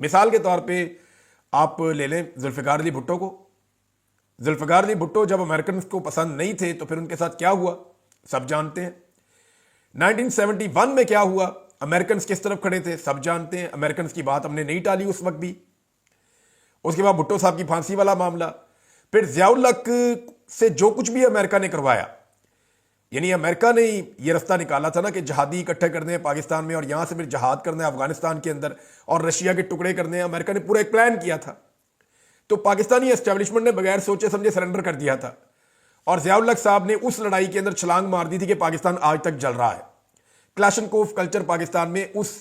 مثال کے طور پہ آپ لے لیں ذوالفقار علی بھٹو کو. ذوالفقار علی بھٹو جب امریکنز کو پسند نہیں تھے تو پھر ان کے ساتھ کیا ہوا سب جانتے ہیں. 1971 میں کیا ہوا, امریکنز کس طرف کھڑے تھے سب جانتے ہیں. امریکنز کی بات ہم نے نہیں ٹالی اس وقت بھی. اس کے بعد بھٹو صاحب کی پھانسی والا معاملہ. پھر ضیاء الحق سے جو کچھ بھی امریکہ نے کروایا, یعنی امریکہ نے یہ رستہ نکالا تھا نا کہ جہادی اکٹھے کرنے ہیں پاکستان میں اور یہاں سے پھر جہاد کرنا ہے افغانستان کے اندر اور رشیا کے ٹکڑے کرنے ہیں. امریکہ نے پورا ایک پلان کیا تھا, تو پاکستانی اسٹیبلشمنٹ نے بغیر سوچے سمجھے سرنڈر کر دیا تھا. اور ضیاء الحق صاحب نے اس لڑائی کے اندر چھلانگ مار دی تھی کہ پاکستان آج تک جل رہا ہے. کلاشنکوف کلچر پاکستان میں اس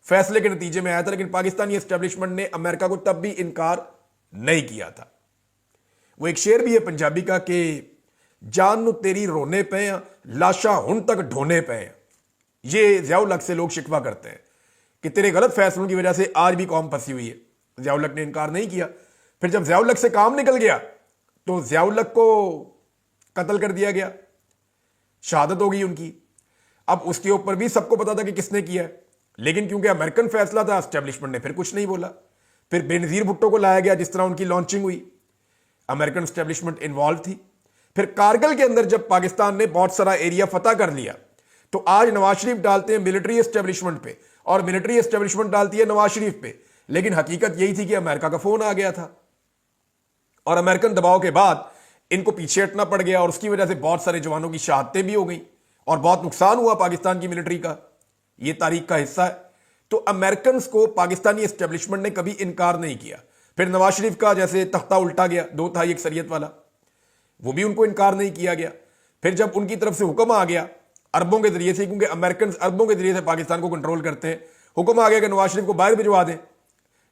فیصلے کے نتیجے میں آیا تھا, لیکن پاکستانی اسٹیبلشمنٹ نے امریکہ کو تب بھی انکار نہیں کیا تھا. وہ ایک شعر بھی ہے پنجابی کا کہ جان نو تیری رونے پے ہیں لاشاں ہن تک ڈھونے پے ہیں. یہ ضیاء الحق سے لوگ شکوہ کرتے ہیں کہ تیرے غلط فیصلوں کی وجہ سے آج بھی قوم پھنسی ہوئی ہے. ضیاء الحق نے انکار نہیں کیا. پھر جب ضیاء الحق سے کام نکل گیا تو ضیاء الحق کو قتل کر دیا گیا, شہادت ہو گئی ان کی. اب اس کے اوپر بھی سب کو پتا تھا کہ کس نے کیا ہے, لیکن کیونکہ امریکن فیصلہ تھا اسٹیبلشمنٹ نے پھر کچھ نہیں بولا. پھر بے نظیر بھٹو کو لایا گیا, جس طرح ان کی لانچنگ ہوئی امریکن اسٹیبلشمنٹ انوالو تھی. پھر کارگل کے اندر جب پاکستان نے بہت سارا ایریا فتح کر لیا تو آج نواز شریف ڈالتے ہیں ملٹری اسٹیبلشمنٹ پہ اور ملٹری اسٹیبلشمنٹ ڈالتی ہے نواز شریف پہ, لیکن حقیقت یہی تھی کہ امریکہ کا فون آ گیا تھا اور امریکن دباؤ کے بعد ان کو پیچھے ہٹنا پڑ گیا اور اس کی وجہ سے بہت سارے جوانوں کی شہادتیں بھی ہو گئیں اور بہت نقصان ہوا پاکستان کی ملٹری کا. یہ تاریخ کا حصہ ہے. تو امریکنز کو پاکستانی اسٹیبلشمنٹ نے کبھی انکار نہیں کیا. پھر نواز شریف کا جیسے تختہ الٹا گیا 2/3 اکثریت والا, وہ بھی ان کو انکار نہیں کیا گیا. پھر جب ان کی طرف سے حکم آ گیا عربوں کے ذریعے سے, کیونکہ امریکنز عربوں کے ذریعے سے پاکستان کو کنٹرول کرتے ہیں, حکم آ گیا کہ نواز شریف کو باہر بھجوا دیں,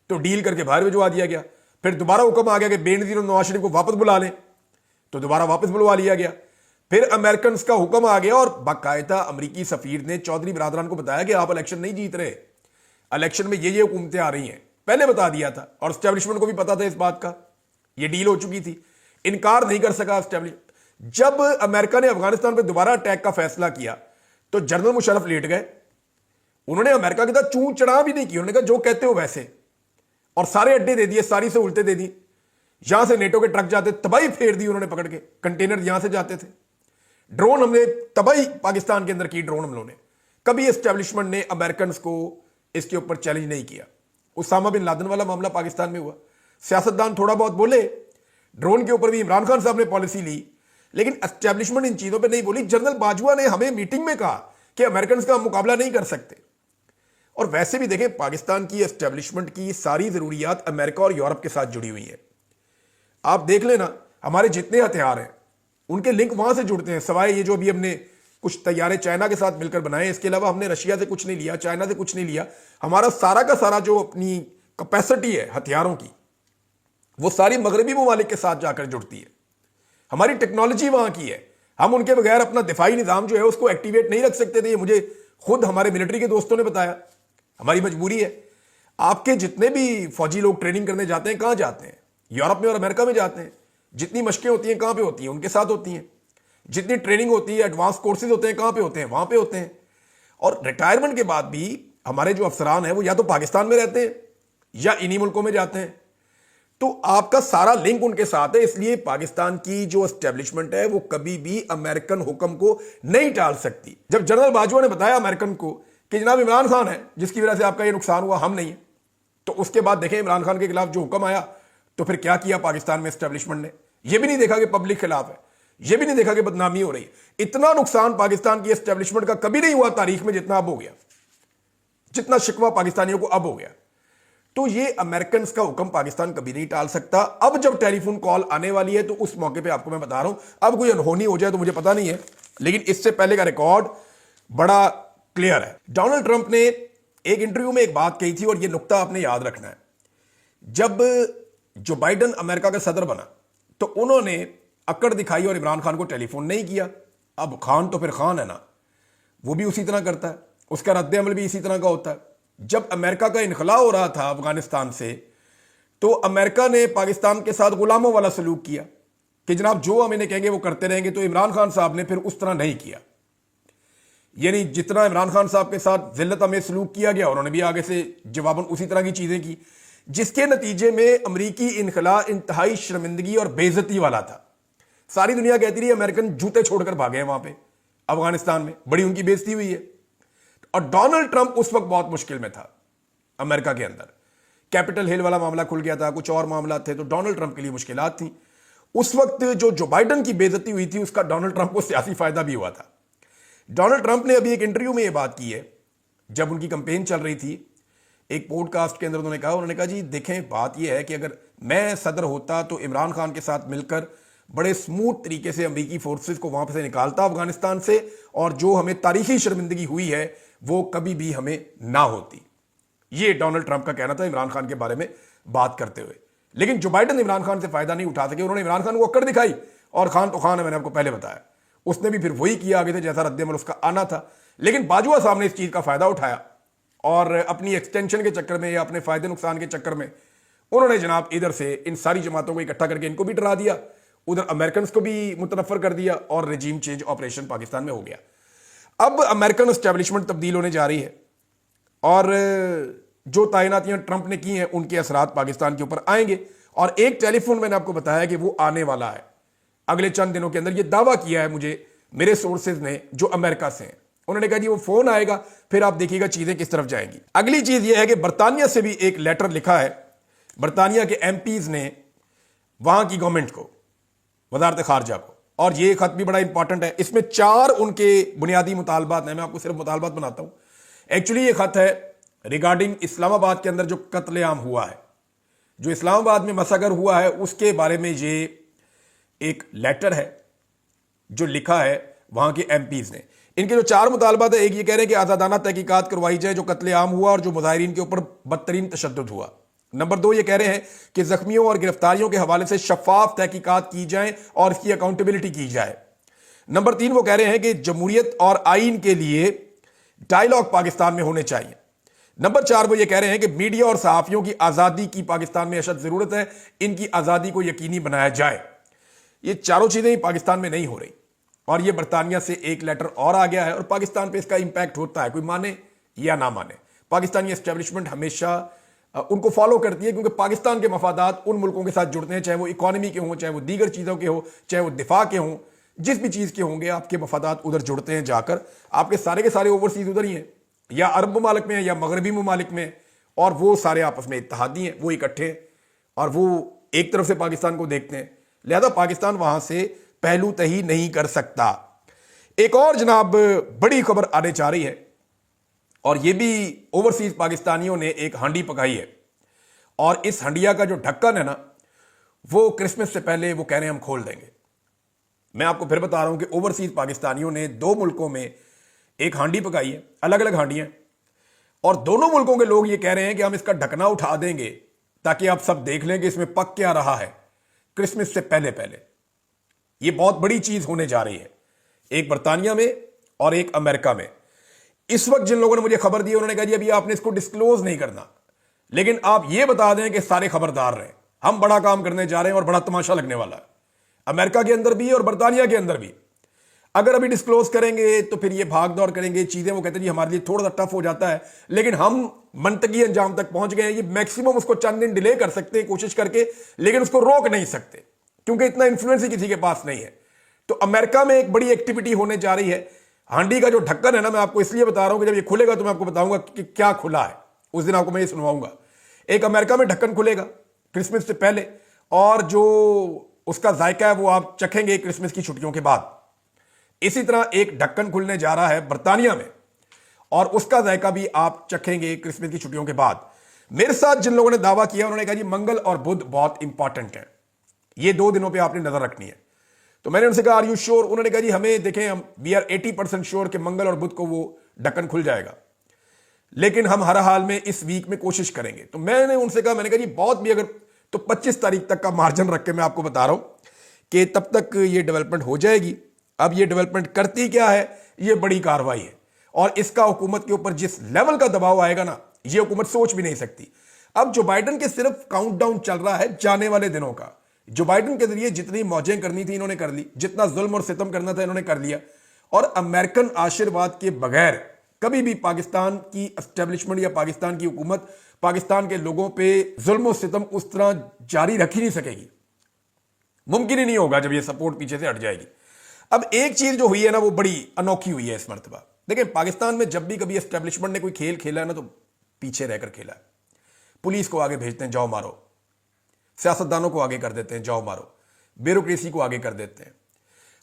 تو ڈیل کر کے باہر بھجوا دیا گیا. پھر دوبارہ حکم آ گیا کہ بے نظیر اور نواز شریف کو واپس بلا لیں, تو دوبارہ واپس بلوا لیا گیا. پھر امریکنز کا حکم آ گیا اور باقاعدہ امریکی سفیر نے چودھری برادران کو بتایا کہ آپ الیکشن نہیں جیت رہے, الیکشن میں یہ حکومتیں آ رہی ہیں, پہلے بتا دیا تھا اور اسٹیبلشمنٹ کو بھی پتا تھا اس بات کا, یہ ڈیل ہو چکی تھی. انکار نہیں کر سکا اسٹیبلشمنٹ. جب امریکہ نے افغانستان پہ دوبارہ اٹیک کا فیصلہ کیا تو جنرل مشرف لیٹ گئے. انہوں نے امریکہ کے ساتھ چون چڑھا بھی نہیں کی, انہوں نے کہا جو کہتے ہو ویسے, اور سارے اڈے دے دیے, ساری سہولتیں دے دی. یہاں سے نیٹو کے ٹرک جاتے تباہی پھیر دی انہوں نے پکڑ کے, کنٹینر یہاں سے جاتے تھے. ڈرون ہم نے تباہی پاکستان کے اندر کی, ڈرون حملوں نے. کبھی اسٹیبلشمنٹ نے امریکنز کو اس کے اوپر چیلنج نہیں کیا. اسامہ بن لادن والا معاملہ پاکستان میں ہوا, سیاستدان تھوڑا بہت بولے, ڈرون کے اوپر بھی عمران خان صاحب نے پالیسی لی, لیکن اسٹیبلشمنٹ ان چیزوں پہ نہیں بولی. جنرل باجوہ نے ہمیں میٹنگ میں کہا کہ امریکنز کا ہم مقابلہ نہیں کر سکتے. اور ویسے بھی دیکھیں پاکستان کی اسٹیبلشمنٹ کی ساری ضروریات امریکہ اور یورپ کے ساتھ جڑی ہوئی ہیں. آپ دیکھ لینا ہمارے جتنے ہتھیار ہیں ان کے لنک وہاں سے جڑتے ہیں, سوائے یہ جو ابھی ہم نے کچھ طیارے چائنا کے ساتھ مل کر بنائے, اس کے علاوہ ہم نے رشیا سے کچھ نہیں لیا, چائنا سے کچھ نہیں لیا. ہمارا سارا کا سارا جو اپنی کیپیسٹی ہے ہتھیاروں کی وہ ساری مغربی ممالک کے ساتھ جا کر جڑتی ہے. ہماری ٹیکنالوجی وہاں کی ہے, ہم ان کے بغیر اپنا دفاعی نظام جو ہے اس کو ایکٹیویٹ نہیں رکھ سکتے تھے. یہ مجھے خود ہمارے ملٹری کے دوستوں نے بتایا, ہماری مجبوری ہے. آپ کے جتنے بھی فوجی لوگ ٹریننگ کرنے جاتے ہیں کہاں جاتے ہیں؟ یورپ میں اور امریکہ میں جاتے ہیں. جتنی مشقیں ہوتی ہیں کہاں پہ ہوتی ہیں؟ ان کے ساتھ ہوتی ہیں. جتنی ٹریننگ ہوتی ہے, ایڈوانس کورسز ہوتے ہیں کہاں پہ ہوتے ہیں؟ وہاں پہ ہوتے ہیں. اور ریٹائرمنٹ کے بعد بھی ہمارے جو افسران ہیں وہ یا تو پاکستان میں رہتے ہیں یا انہی ملکوں میں جاتے ہیں. تو آپ کا سارا لنک ان کے ساتھ ہے. اس لیے پاکستان کی جو اسٹیبلشمنٹ ہے وہ کبھی بھی امریکن حکم کو نہیں ٹال سکتی. جب جنرل باجوہ نے بتایا امریکن کو کہ جناب عمران خان ہے جس کی وجہ سے آپ کا یہ نقصان ہوا, ہم نہیں ہیں, تو اس کے بعد دیکھیں عمران خان کے خلاف جو حکم آیا تو پھر کیا کیا پاکستان میں اسٹیبلشمنٹ نے. یہ بھی نہیں دیکھا کہ پبلک خلاف ہے, یہ بھی نہیں دیکھا کہ بدنامی ہو رہی ہے. اتنا نقصان پاکستان کی اسٹیبلشمنٹ کا کبھی نہیں ہوا تاریخ میں جتنا اب ہو گیا, جتنا شکوہ پاکستانیوں کو اب ہو گیا. تو یہ امریکنز کا حکم پاکستان کبھی نہیں ٹال سکتا. اب جب ٹیلی فون کال آنے والی ہے تو اس موقع پہ آپ کو میں بتا رہا ہوں, اب کوئی انہونی ہو جائے تو مجھے پتا نہیں ہے, لیکن اس سے پہلے کا ریکارڈ بڑا کلیئر ہے. ڈونلڈ ٹرمپ نے ایک انٹرویو میں ایک بات کہی تھی اور یہ نقطہ آپ نے یاد رکھنا ہے. جب جو بائیڈن امریکہ کا صدر بنا تو انہوں نے اکڑ دکھائی اور عمران خان کو ٹیلی فون نہیں کیا. اب خان تو پھر خان ہے نا, وہ بھی اسی طرح کرتا ہے, اس کا رد عمل بھی اسی طرح کا ہوتا ہے. جب امریکہ کا انخلاء ہو رہا تھا افغانستان سے تو امریکہ نے پاکستان کے ساتھ غلاموں والا سلوک کیا کہ جناب جو ہم انہیں کہیں گے وہ کرتے رہیں گے. تو عمران خان صاحب نے پھر اس طرح نہیں کیا, یعنی جتنا عمران خان صاحب کے ساتھ ذلت ہمیں سلوک کیا گیا انہوں نے بھی آگے سے جواباً اسی طرح کی چیزیں کی. جس کے نتیجے میں امریکی انخلا انتہائی شرمندگی اور بے عزتی والا تھا. ساری دنیا کہتی رہی امریکن جوتے چھوڑ کر بھاگے ہیں وہاں پہ افغانستان میں, بڑی ان کی بے عزتی ہوئی ہے. اور ڈونلڈ ٹرمپ اس وقت بہت مشکل میں تھا امریکہ کے اندر. کیپٹل ہل والا معاملہ کھل گیا تھا, کچھ اور معاملات تھے, تو ڈونلڈ ٹرمپ کے لیے مشکلات تھیں. اس وقت جو بائیڈن کی بے عزتی ہوئی تھی اس کا ڈونلڈ ٹرمپ کو سیاسی فائدہ بھی ہوا تھا. ڈونلڈ ٹرمپ نے ابھی ایک انٹرویو میں یہ بات کی ہے, جب ان کی کمپین چل رہی تھی, ایک پوڈ کاسٹ کے اندر انہوں نے کہا جی دیکھیں بات یہ ہے کہ اگر میں صدر ہوتا تو عمران خان کے ساتھ مل کر بڑے سموتھ طریقے سے امریکی فورسز کو وہاں سے نکالتا افغانستان سے, اور جو ہمیں تاریخی شرمندگی ہوئی ہے وہ کبھی بھی ہمیں نہ ہوتی. یہ ڈونلڈ ٹرمپ کا کہنا تھا عمران خان کے بارے میں بات کرتے ہوئے. لیکن جو بائیڈن عمران خان سے فائدہ نہیں اٹھا سکے, انہوں نے عمران خان کو اکڑ دکھائی, اور خان تو خان ہے, میں نے آپ کو پہلے بتایا, اس نے بھی پھر وہی کیا آگے سے جیسا رد عمل اس کا آنا تھا. لیکن باجوہ صاحب نے اس چیز کا فائدہ اٹھایا اور اپنی ایکسٹینشن کے چکر میں یا اپنے فائدے نقصان کے چکر میں انہوں نے جناب ادھر سے ان ساری جماعتوں کو اکٹھا کر کے ان کو بھی ڈرا دیا, ادھر امریکنز کو بھی متنفر کر دیا, اور رجیم چینج آپریشن پاکستان میں ہو گیا. اب امریکن اسٹیبلشمنٹ تبدیل ہونے جا رہی ہے, اور جو تعیناتیاں ٹرمپ نے کی ہیں ان کے اثرات پاکستان کے اوپر آئیں گے. اور ایک ٹیلی فون میں نے آپ کو بتایا کہ وہ آنے والا ہے اگلے چند دنوں کے اندر. یہ دعویٰ کیا ہے مجھے میرے سورسز نے جو امریکہ سے ہیں, انہوں نے کہا جی وہ فون آئے گا, پھر آپ دیکھیے گا چیزیں کس طرف جائیں گی. اگلی چیز یہ ہے کہ برطانیہ سے بھی ایک لیٹر لکھا ہے برطانیہ کے ایم پیز نے وہاں کی گورنمنٹ کو, وزارت خارجہ کو, اور یہ خط بھی بڑا امپورٹنٹ ہے. اس میں 4 ان کے بنیادی مطالبات ہیں, میں آپ کو صرف مطالبات بناتا ہوں. ایکچولی یہ خط ہے ریگارڈنگ اسلام آباد کے اندر جو قتل عام ہوا ہے, جو اسلام آباد میں مسگر ہوا ہے, اس کے بارے میں یہ ایک لیٹر ہے جو لکھا ہے وہاں کے ایم پیز نے. ان کے جو 4 مطالبات ہیں, ایک یہ کہہ رہے ہیں کہ آزادانہ تحقیقات کروائی جائے جو قتل عام ہوا اور جو مظاہرین کے اوپر بدترین تشدد ہوا. نمبر 2 یہ کہہ رہے ہیں کہ زخمیوں اور گرفتاریوں کے حوالے سے شفاف تحقیقات کی جائیں اور اس کی اکاؤنٹیبلٹی کی جائے. نمبر 3 وہ کہہ رہے ہیں کہ جمہوریت اور آئین کے لیے ڈائیلاگ پاکستان میں ہونے چاہیے. نمبر 4 وہ یہ کہہ رہے ہیں کہ میڈیا اور صحافیوں کی آزادی کی پاکستان میں اشد ضرورت ہے, ان کی آزادی کو یقینی بنایا جائے. یہ چاروں چیزیں پاکستان میں نہیں ہو رہی, اور یہ برطانیہ سے ایک لیٹر اور آ گیا ہے, اور پاکستان پہ اس کا امپیکٹ ہوتا ہے, کوئی مانے یا نہ مانے. پاکستانی اسٹیبلشمنٹ ہمیشہ ان کو فالو کرتی ہے, کیونکہ پاکستان کے مفادات ان ملکوں کے ساتھ جڑتے ہیں, چاہے وہ اکانومی کے ہوں, چاہے وہ دیگر چیزوں کے ہوں, چاہے وہ دفاع کے ہوں, جس بھی چیز کے ہوں گے آپ کے مفادات ادھر جڑتے ہیں جا کر. آپ کے سارے اوورسیز ادھر ہی ہیں, یا عرب ممالک میں ہیں یا مغربی ممالک میں, اور وہ سارے آپس میں اتحادی ہیں, وہ اکٹھے ہیں, اور وہ ایک طرف سے پاکستان کو دیکھتے ہیں. لہذا پاکستان وہاں سے پہلو تہی نہیں کر سکتا. ایک اور جناب بڑی خبر آنے چاہ رہی ہے, اور یہ بھی اوورسیز پاکستانیوں نے ایک ہانڈی پکائی ہے, اور اس ہنڈیا کا جو ڈھکن ہے نا, وہ کرسمس سے پہلے وہ کہہ رہے ہیں ہم کھول دیں گے. میں آپ کو پھر بتا رہا ہوں کہ اوورسیز پاکستانیوں نے 2 ملکوں میں ایک ہانڈی پکائی ہے, الگ الگ ہانڈیاں, اور دونوں ملکوں کے لوگ یہ کہہ رہے ہیں کہ ہم اس کا ڈھکنا اٹھا دیں گے تاکہ آپ سب دیکھ لیں کہ اس میں پک کیا رہا ہے کرسمس سے پہلے. یہ بہت بڑی چیز ہونے جا رہی ہے, ایک برطانیہ میں اور ایک امریکہ میں. اس وقت جن لوگوں نے مجھے خبر دی انہوں نے کہا جی ابھی آپ نے اس کو ڈسکلوز نہیں کرنا, لیکن آپ یہ بتا دیں کہ سارے خبردار رہیں, ہم بڑا کام کرنے جا رہے ہیں اور بڑا تماشا لگنے والا ہے, امریکہ کے اندر بھی اور برطانیہ کے اندر بھی. اگر ابھی ڈسکلوز کریں گے تو پھر یہ بھاگ دوڑ کریں گے چیزیں, وہ کہتے ہیں جی ہمارے لیے تھوڑا سا ٹف ہو جاتا ہے, لیکن ہم منطقی انجام تک پہنچ گئے ہیں. یہ میکسیمم اس کو چند دن ڈیلے کر سکتے ہیں کوشش کر کے, لیکن اس کو روک نہیں سکتے کیونکہ اتنا انفلوئنس ہی کسی کے پاس نہیں ہے. تو امریکہ میں ایک بڑی ایکٹیویٹی ہونے جا رہی ہے. ہانڈی کا جو ڈھکن ہے نا, میں آپ کو اس لیے بتا رہا ہوں کہ جب یہ کھلے گا تو میں آپ کو بتاؤں گا کہ کیا کھلا ہے, اس دن آپ کو میں یہ سنواؤں گا. ایک امریکہ میں ڈھکن کھلے گا کرسمس سے پہلے, اور جو اس کا ذائقہ ہے وہ آپ چکھیں گے کرسمس کی چھٹیوں کے بعد. اسی طرح ایک ڈھکن کھلنے جا رہا ہے برطانیہ میں, اور اس کا ذائقہ بھی آپ چکھیں گے کرسمس کی چھٹیوں کے بعد. میرے ساتھ جن لوگوں نے دعویٰ کیا انہوں نے کہا جی منگل اور بدھ بہت امپورٹنٹ ہیں, یہ 2 دنوں پہ آپ نے نظر رکھنی ہے. تو میں نے ان سے کہا آر یو شیور؟ انہوں نے کہا جی ہمیں دیکھیں, ہم وی آر 80% شیور کہ منگل اور بدھ کو وہ ڈھکن کھل جائے گا, لیکن ہم ہر حال میں اس ویک میں کوشش کریں گے. تو میں نے ان سے کہا, میں نے کہا جی بہت بھی اگر تو 25 تاریخ تک کا مارجن رکھ کے میں آپ کو بتا رہا ہوں کہ تب تک یہ ڈیولپمنٹ ہو جائے گی. اب یہ ڈیولپمنٹ کرتی کیا ہے, یہ بڑی کاروائی ہے, اور اس کا حکومت کے اوپر جس لیول کا دباؤ آئے گا نا, یہ حکومت سوچ بھی نہیں سکتی. اب جو بائیڈن کے صرف کاؤنٹ ڈاؤن چل رہا ہے جانے والے دنوں کا, جو بائیڈن کے ذریعے جتنی موجیں کرنی تھی انہوں نے کر لی, جتنا ظلم اور ستم کرنا تھا انہوں نے کر لیا, اور امریکن آشرواد کے بغیر کبھی بھی پاکستان کی اسٹیبلشمنٹ یا پاکستان کی حکومت پاکستان کے لوگوں پہ ظلم و ستم اس طرح جاری رکھ ہی نہیں سکے گی. ممکن ہی نہیں ہوگا جب یہ سپورٹ پیچھے سے ہٹ جائے گی. اب ایک چیز جو ہوئی ہے نا وہ بڑی انوکھی ہوئی ہے اس مرتبہ. دیکھیں پاکستان میں جب بھی کبھی اسٹیبلشمنٹ نے کوئی کھیل کھیلا ہے نا تو پیچھے رہ کر کھیلا ہے. پولیس کو آگے بھیجتے ہیں جاؤ مارو, سیاستدانوں کو آگے کر دیتے ہیں جاؤ مارو, بیوروکریسی کو آگے کر دیتے ہیں.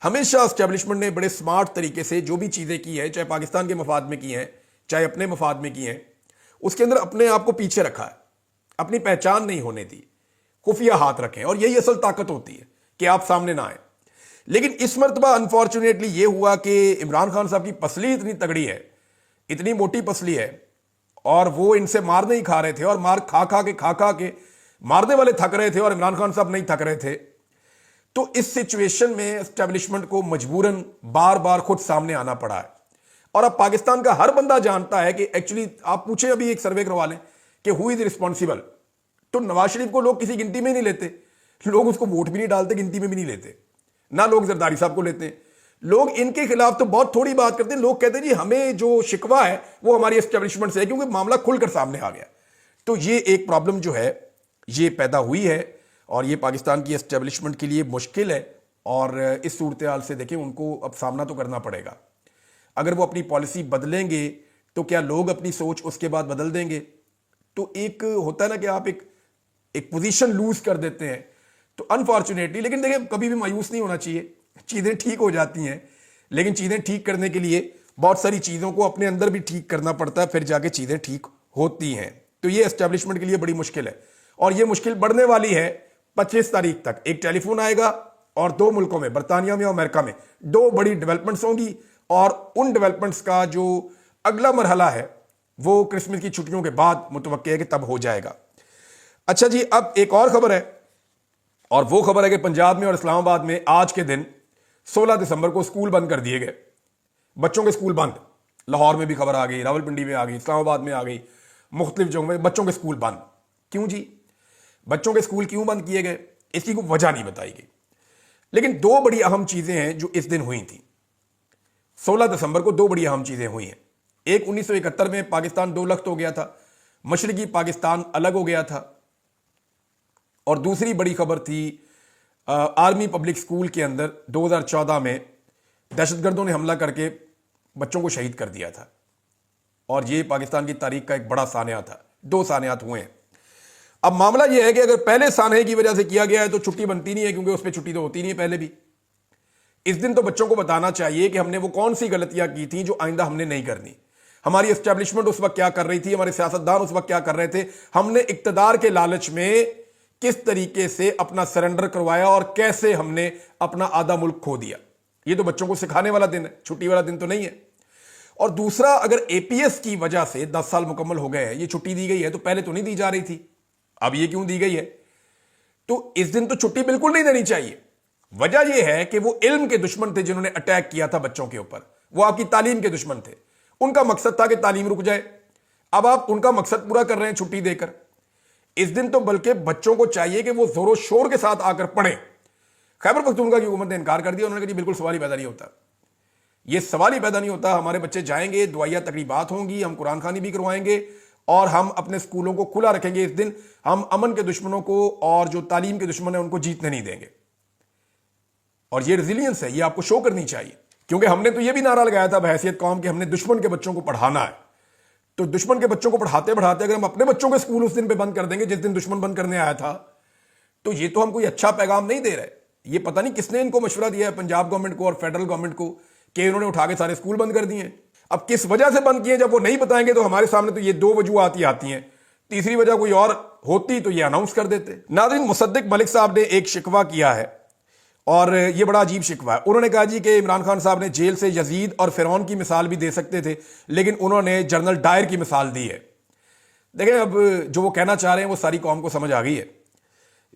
ہمیشہ اسٹیبلشمنٹ نے بڑے سمارٹ طریقے سے جو بھی چیزیں کی ہیں, چاہے پاکستان کے مفاد میں کی ہیں چاہے اپنے مفاد میں کی ہیں, اس کے اندر اپنے آپ کو پیچھے رکھا ہے, اپنی پہچان نہیں ہونے دی, خفیہ ہاتھ رکھیں. اور یہی اصل طاقت ہوتی ہے کہ آپ سامنے نہ آئیں. لیکن اس مرتبہ انفارچونیٹلی یہ ہوا کہ عمران خان صاحب کی پسلی اتنی تگڑی ہے, اتنی موٹی پسلی ہے, اور وہ ان سے مار نہیں کھا رہے تھے, اور مار کھا کے مارنے والے تھک رہے تھے اور عمران خان صاحب نہیں تھک رہے تھے. تو اس سچویشن میں اسٹیبلشمنٹ کو مجبوراً بار بار خود سامنے آنا پڑا ہے. اور اب پاکستان کا ہر بندہ جانتا ہے کہ ایکچولی آپ پوچھیں ابھی ایک سروے کروا لیں کہ ہو از ریسپانسبل, تو نواز شریف کو لوگ کسی گنتی میں نہیں لیتے, لوگ اس کو ووٹ بھی نہیں ڈالتے, گنتی میں بھی نہیں لیتے, نہ لوگ زرداری صاحب کو لیتے ہیں. لوگ ان کے خلاف تو بہت تھوڑی بات کرتے ہیں. لوگ کہتے ہیں جی ہمیں جو شکوہ ہے وہ ہماری اسٹیبلشمنٹ سے ہے کیونکہ معاملہ کھل کر سامنے آ گیا. تو یہ ایک پرابلم جو ہے یہ پیدا ہوئی ہے, اور یہ پاکستان کی اسٹیبلشمنٹ کے لیے مشکل ہے. اور اس صورتحال سے دیکھیں ان کو اب سامنا تو کرنا پڑے گا. اگر وہ اپنی پالیسی بدلیں گے تو کیا لوگ اپنی سوچ اس کے بعد بدل دیں گے؟ تو ایک ہوتا ہے نا کہ آپ ایک پوزیشن لوز کر دیتے ہیں. تو انفارچونیٹلی, لیکن دیکھیں کبھی بھی مایوس نہیں ہونا چاہیے, چیزیں ٹھیک ہو جاتی ہیں, لیکن چیزیں ٹھیک کرنے کے لیے بہت ساری چیزوں کو اپنے اندر بھی ٹھیک کرنا پڑتا ہے, پھر جا کے چیزیں ٹھیک ہوتی ہیں. تو یہ اسٹیبلشمنٹ کے لیے بڑی مشکل ہے, اور یہ مشکل بڑھنے والی ہے. 25 تاریخ تک ایک ٹیلی فون آئے گا اور 2 ملکوں میں, برطانیہ میں اور امریکہ میں, 2 بڑی ڈیولپمنٹس ہوں گی, اور ان ڈیولپمنٹس کا جو اگلا مرحلہ ہے وہ کرسمس کی چھٹیوں کے بعد متوقع ہے کہ تب ہو جائے گا. اچھا جی, اب ایک اور خبر ہے, اور وہ خبر ہے کہ پنجاب میں اور اسلام آباد میں آج کے دن 16 دسمبر کو اسکول بند کر دیے گئے. بچوں کے اسکول بند. لاہور میں بھی خبر آ گئی, راولپنڈی میں آ گئی, اسلام آباد میں آ گئی, مختلف جگہوں میں بچوں کے اسکول بند. کیوں جی, بچوں کے اسکول کیوں بند کیے گئے, اس کی کوئی وجہ نہیں بتائی گئی. لیکن 2 بڑی اہم چیزیں ہیں جو اس دن ہوئی تھیں. 16 دسمبر کو 2 بڑی اہم چیزیں ہوئی ہیں. ایک 1971 میں پاکستان 2 لخت ہو گیا تھا, مشرقی پاکستان الگ ہو گیا تھا. اور دوسری بڑی خبر تھی آرمی پبلک اسکول کے اندر 2014 میں دہشت گردوں نے حملہ کر کے بچوں کو شہید کر دیا تھا. اور یہ پاکستان کی تاریخ کا ایک بڑا سانحہ تھا. 2 سانحات ہوئے ہیں. اب معاملہ یہ ہے کہ اگر پہلے سانحے کی وجہ سے کیا گیا ہے تو چھٹی بنتی نہیں ہے, کیونکہ اس پہ چھٹی تو ہوتی نہیں ہے پہلے بھی. اس دن تو بچوں کو بتانا چاہیے کہ ہم نے وہ کون سی غلطیاں کی تھیں جو آئندہ ہم نے نہیں کرنی. ہماری اسٹیبلشمنٹ اس وقت کیا کر رہی تھی, ہمارے سیاستدان اس وقت کیا کر رہے تھے, ہم نے اقتدار کے لالچ میں کس طریقے سے اپنا سرنڈر کروایا, اور کیسے ہم نے اپنا آدھا ملک کھو دیا. یہ تو بچوں کو سکھانے والا دن ہے, چھٹی والا دن تو نہیں ہے. اور دوسرا, اگر اے پی ایس کی وجہ سے 10 سال مکمل ہو گئے ہیں, یہ چھٹی دی گئی ہے, تو پہلے تو نہیں دی جا رہی تھی, اب یہ کیوں دی گئی ہے؟ تو اس دن تو چھٹی بالکل نہیں دینی چاہیے. وجہ یہ ہے کہ وہ علم کے دشمن تھے جنہوں نے اٹیک کیا تھا بچوں کے اوپر, وہ آپ کی تعلیم کے دشمن تھے. ان کا مقصد تھا کہ تعلیم رک جائے. اب آپ ان کا مقصد پورا کر رہے ہیں چھٹی دے کر. اس دن تو بلکہ بچوں کو چاہیے کہ وہ زور و شور کے ساتھ آ کر پڑھیں. خیبر پختونخوا کی حکومت نے انکار کر دیا, انہوں نے کہا جی بالکل سوال ہی پیدا نہیں ہوتا. یہ سوال ہی پیدا نہیں ہوتا. ہمارے بچے جائیں گے, دعائیہ تقریبات ہوں گی, ہم قرآن خوانی بھی کروائیں گے, اور ہم اپنے اسکولوں کو کھلا رکھیں گے. اس دن ہم امن کے دشمنوں کو اور جو تعلیم کے دشمن ہیں ان کو جیتنے نہیں دیں گے. اور یہ ریزیلینس ہے, یہ آپ کو شو کرنی چاہیے, کیونکہ ہم نے تو یہ بھی نعرہ لگایا تھا بحیثیت قوم کہ ہم نے دشمن کے بچوں کو پڑھانا ہے. تو دشمن کے بچوں کو پڑھاتے پڑھاتے اگر ہم اپنے بچوں کے اسکول اس دن پہ بند کر دیں گے جس دن دشمن بند کرنے آیا تھا, تو یہ تو ہم کوئی اچھا پیغام نہیں دے رہے. یہ پتہ نہیں کس نے ان کو مشورہ دیا ہے, پنجاب گورنمنٹ کو اور فیڈرل گورنمنٹ کو, کہ انہوں نے اٹھا کے سارے اسکول بند کر دیے ہیں. اب کس وجہ سے بند کیے, جب وہ نہیں بتائیں گے تو ہمارے سامنے تو یہ 2 وجوہات ہی آتی ہیں. تیسری وجہ کوئی اور ہوتی تو یہ اناؤنس کر دیتے. ناظرین, مصدق ملک صاحب نے ایک شکوہ کیا ہے, اور یہ بڑا عجیب شکوہ ہے. انہوں نے کہا جی کہ عمران خان صاحب نے جیل سے یزید اور فرعون کی مثال بھی دے سکتے تھے, لیکن انہوں نے جنرل ڈائر کی مثال دی ہے. دیکھیں, اب جو وہ کہنا چاہ رہے ہیں وہ ساری قوم کو سمجھ آ گئی ہے.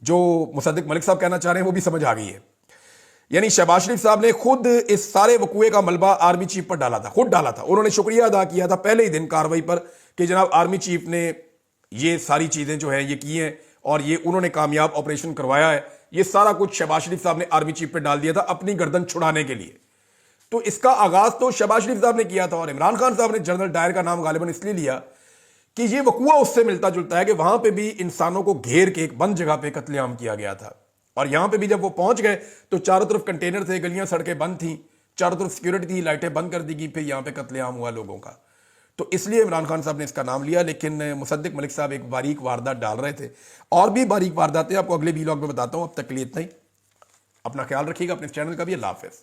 جو مصدق ملک صاحب کہنا چاہ رہے ہیں وہ بھی سمجھ آ گئی ہے. یعنی شہباز شریف صاحب نے خود اس سارے وقوعے کا ملبہ آرمی چیف پر ڈالا تھا, خود ڈالا تھا. انہوں نے شکریہ ادا کیا تھا پہلے ہی دن کارروائی پر کہ جناب آرمی چیف نے یہ ساری چیزیں جو ہیں یہ کی ہیں, اور یہ انہوں نے کامیاب آپریشن کروایا ہے. یہ سارا کچھ شہباز شریف صاحب نے آرمی چیف پہ ڈال دیا تھا اپنی گردن چھڑانے کے لیے. تو اس کا آغاز تو شہباز شریف صاحب نے کیا تھا, اور عمران خان صاحب نے جنرل ڈائر کا نام غالباً اس لیے لیا کہ یہ وقوع اس سے ملتا جلتا ہے کہ وہاں پہ بھی انسانوں کو گھیر کے ایک بند جگہ پہ قتل عام کیا گیا تھا، اور یہاں پہ بھی جب وہ پہنچ گئے تو چاروں طرف کنٹینر تھے، گلیاں سڑکیں بند تھیں، چاروں طرف سیکیورٹی تھی، لائٹیں بند کر دی گئی، پھر یہاں پہ قتل عام ہوا لوگوں کا. تو اس لیے عمران خان صاحب نے اس کا نام لیا. لیکن مصدق ملک صاحب ایک باریک واردات ڈال رہے تھے، اور بھی باریک وارداتیں آپ کو اگلے ویلاگ میں بتاتا ہوں. اب تک کے لیے اتنا ہی. اپنا خیال رکھیے گا، اپنے چینل کا بھی. اللہ حافظ.